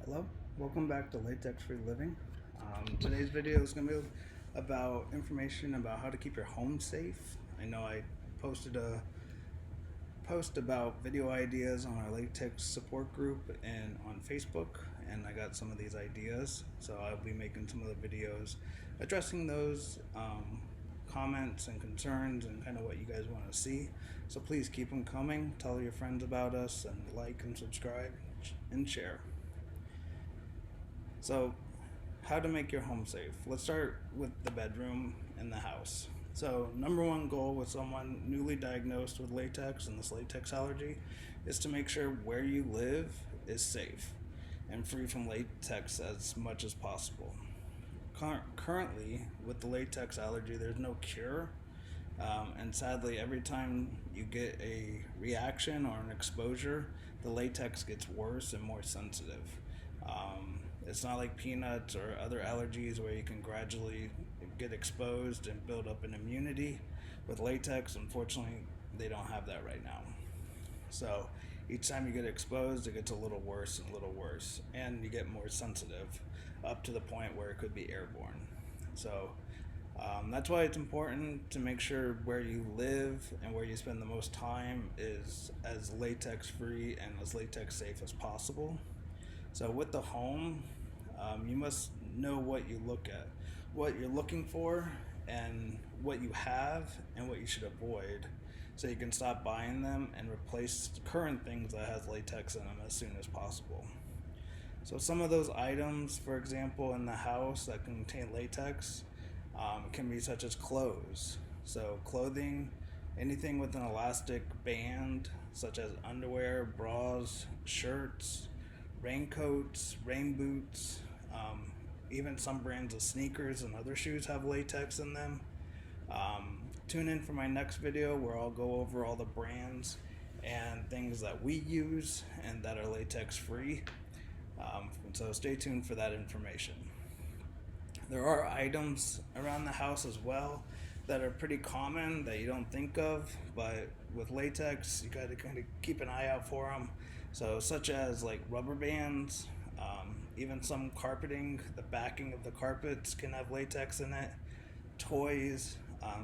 Hello, welcome back to Latex Free Living. Today's video is going to be about information about how to keep your home safe. I know I posted a post about video ideas on our latex support group and on Facebook, and I got some of these ideas. So I'll be making some of the videos addressing those comments and concerns and kind of what you guys want to see. So please keep them coming. Tell your friends about us and like and subscribe and share. So, how to make your home safe. Let's start with the bedroom and the house. So, number one goal with someone newly diagnosed with latex and this latex allergy is to make sure where you live is safe and free from latex as much as possible. Currently, with the latex allergy, there's no cure. And sadly, every time you get a reaction or an exposure, the latex gets worse and more sensitive. It's not like peanuts or other allergies where you can gradually get exposed and build up an immunity. With latex, unfortunately, they don't have that right now. So each time you get exposed, it gets a little worse and a little worse, and you get more sensitive up to the point where it could be airborne. So that's why it's important to make sure where you live and where you spend the most time is as latex free and as latex safe as possible. So with the home, you must know what you look at, what you're looking for, and what you have and what you should avoid, so you can stop buying them and replace current things that has latex in them as soon as possible. So some of those items, for example, in the house that contain latex, can be such as clothes. So clothing, anything with an elastic band, such as underwear, bras, shirts, raincoats, rain boots, even some brands of sneakers and other shoes have latex in them. Tune in for my next video where I'll go over all the brands and things that we use and that are latex free. So stay tuned for that information. There are items around the house as well that are pretty common that you don't think of, but with latex, you got to kind of keep an eye out for them. So, such as like rubber bands, even some carpeting, the backing of the carpets can have latex in it. Toys,